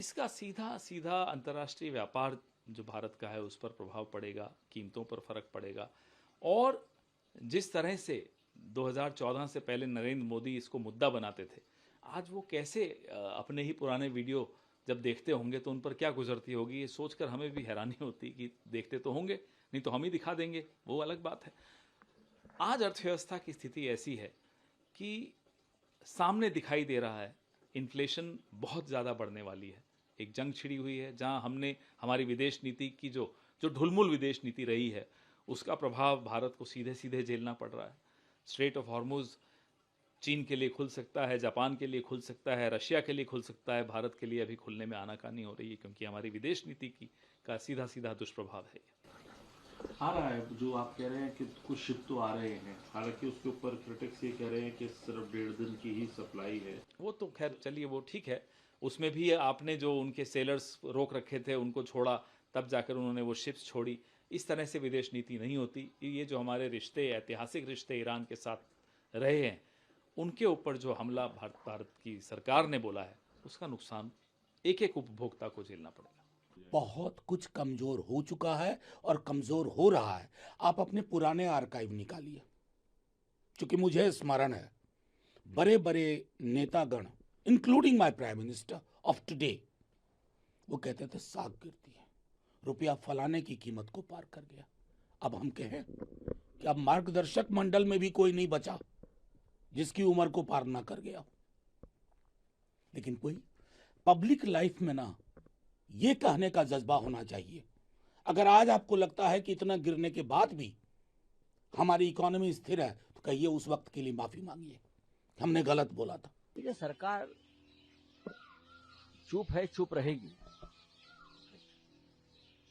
इसका सीधा सीधा अंतर्राष्ट्रीय व्यापार जो भारत का है उस पर प्रभाव पड़ेगा, कीमतों पर फर्क पड़ेगा। और जिस तरह से 2014 से पहले नरेंद्र मोदी इसको मुद्दा बनाते थे, आज वो कैसे अपने ही पुराने वीडियो जब देखते होंगे तो उन पर क्या गुजरती होगी, ये सोचकर हमें भी हैरानी होती कि देखते तो होंगे, नहीं तो हम ही दिखा देंगे, वो अलग बात है। आज अर्थव्यवस्था की स्थिति ऐसी है कि सामने दिखाई दे रहा है इन्फ्लेशन बहुत ज़्यादा बढ़ने वाली है। एक जंग छिड़ी हुई है जहां हमने हमारी विदेश नीति की जो जो ढुलमुल विदेश नीति रही है उसका प्रभाव भारत को सीधे सीधे झेलना पड़ रहा है। स्ट्रेट ऑफ हॉर्मुज चीन के लिए खुल सकता है, जापान के लिए खुल सकता है, रशिया के लिए खुल सकता है, भारत के लिए अभी खुलने में आनाकानी हो रही है क्योंकि हमारी विदेश नीति की का सीधा सीधा दुष्प्रभाव है। आ रहा है जो आप कह रहे हैं कि कुछ शिप तो आ रहे हैं, हालांकि उसके ऊपर क्रिटिक्स ये कह रहे हैं कि सिर्फ 1.5 दिन की ही सप्लाई है। वो तो खैर चलिए वो ठीक है, उसमें भी आपने जो उनके सेलर्स रोक रखे थे उनको छोड़ा, तब जाकर उन्होंने वो शिप्स छोड़ी। इस तरह से विदेश नीति नहीं होती। ये जो हमारे रिश्ते, ऐतिहासिक रिश्ते ईरान के साथ रहे हैं, उनके ऊपर जो हमला भारत की सरकार ने बोला है उसका नुकसान एक एक उपभोक्ता को झेलना पड़ेगा। बहुत कुछ कमजोर हो चुका है और कमजोर हो रहा है। आप अपने पुराने आर्काइव निकालिए, क्योंकि मुझे स्मरण है बड़े बड़े नेतागण including my prime minister of today, वो कहते थे साख गिरती है, रुपया फलाने की कीमत को पार कर गया। अब हम कहें कि अब मार्गदर्शक मंडल में भी कोई नहीं बचा जिसकी उम्र को पार ना कर गया। लेकिन कोई पब्लिक लाइफ में ना ये कहने का जज्बा होना चाहिए। अगर आज आपको लगता है कि इतना गिरने के बाद भी हमारी इकोनॉमी स्थिर है तो कहिए उस वक्त के लिए माफी मांगिए, हमने गलत बोला था। ये सरकार चुप है, चुप रहेगी।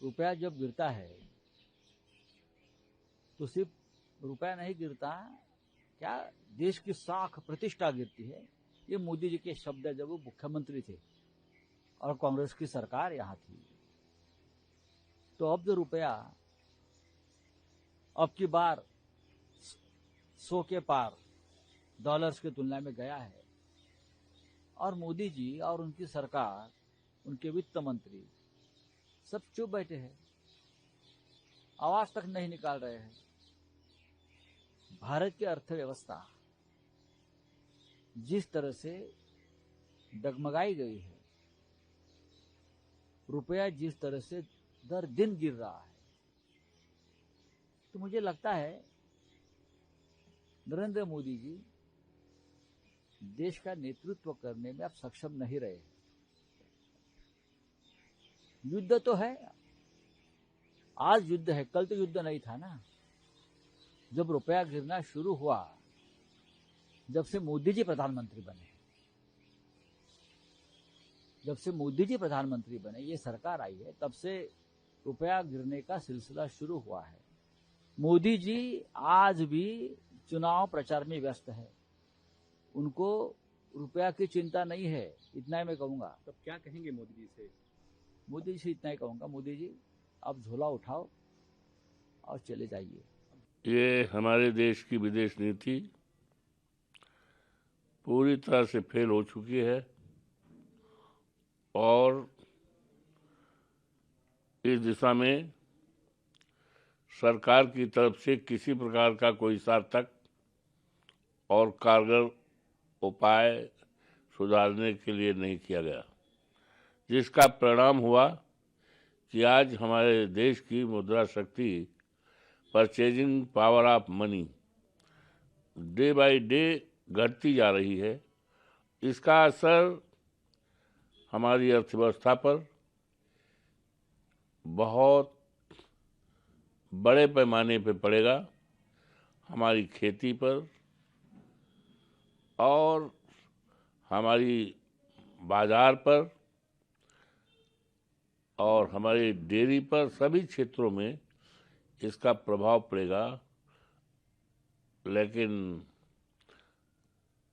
रुपया जब गिरता है तो सिर्फ रुपया नहीं गिरता, क्या देश की साख प्रतिष्ठा गिरती है। ये मोदी जी के शब्द है जब वो मुख्यमंत्री थे और कांग्रेस की सरकार यहां थी। तो अब जो रुपया अब की बार 100 के पार डॉलर्स की तुलना में गया है और मोदी जी और उनकी सरकार, उनके वित्त मंत्री सब चुप बैठे हैं, आवाज तक नहीं निकाल रहे हैं। भारत की अर्थव्यवस्था जिस तरह से डगमगाई गई है, रुपया जिस तरह से दर दिन गिर रहा है, तो मुझे लगता है नरेंद्र मोदी जी देश का नेतृत्व करने में अब सक्षम नहीं रहे। युद्ध तो है, आज युद्ध है, कल तो युद्ध नहीं था ना। जब रुपया गिरना शुरू हुआ, जब से मोदी जी प्रधानमंत्री बने, जब से मोदी जी प्रधानमंत्री बने, ये सरकार आई है, तब से रुपया गिरने का सिलसिला शुरू हुआ है। मोदी जी आज भी चुनाव प्रचार में व्यस्त है, उनको रुपया की चिंता नहीं है, इतना ही मैं कहूंगा। तब क्या कहेंगे मोदी जी से? मोदी जी से इतना ही कहूंगा, मोदी जी अब झोला उठाओ और चले जाइए। ये हमारे देश की विदेश नीति पूरी तरह से फेल हो चुकी है और इस दिशा में सरकार की तरफ से किसी प्रकार का कोई सार्थक और कारगर उपाय सुधारने के लिए नहीं किया गया, जिसका परिणाम हुआ कि आज हमारे देश की मुद्रा शक्ति, purchasing power of money day by day घटती जा रही है। इसका असर हमारी अर्थव्यवस्था पर बहुत बड़े पैमाने पर पड़ेगा, हमारी खेती पर और हमारी बाजार पर और हमारी डेयरी पर, सभी क्षेत्रों में इसका प्रभाव पड़ेगा। लेकिन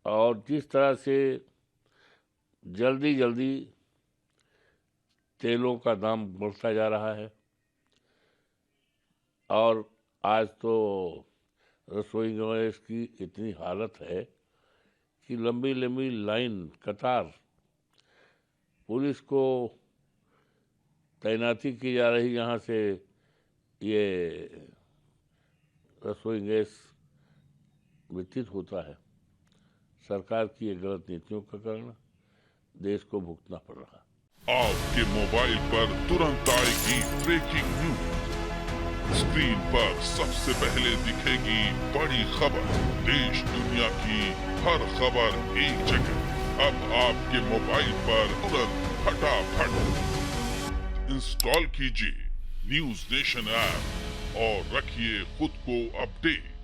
और जिस तरह से जल्दी जल्दी तेलों का दाम बढ़ता जा रहा है और आज तो रसोई गैस की इतनी हालत है कि लंबी लंबी लाइन, कतार पुलिस को तैनाती की जा रही, यहाँ से ये रसोई गैस वितरित होता है। सरकार की ये गलत नीतियों का कारण देश को भुगतना पड़ रहा है। आपके मोबाइल पर तुरंत आएगी ब्रेकिंग न्यूज। स्क्रीन पर सबसे पहले दिखेगी बड़ी खबर। देश दुनिया की हर खबर एक जगह। अब आपके मोबाइल पर तुरंत फटाफट इंस्टॉल कीजिए न्यूज नेशन ऐप और रखिए खुद को अपडेट।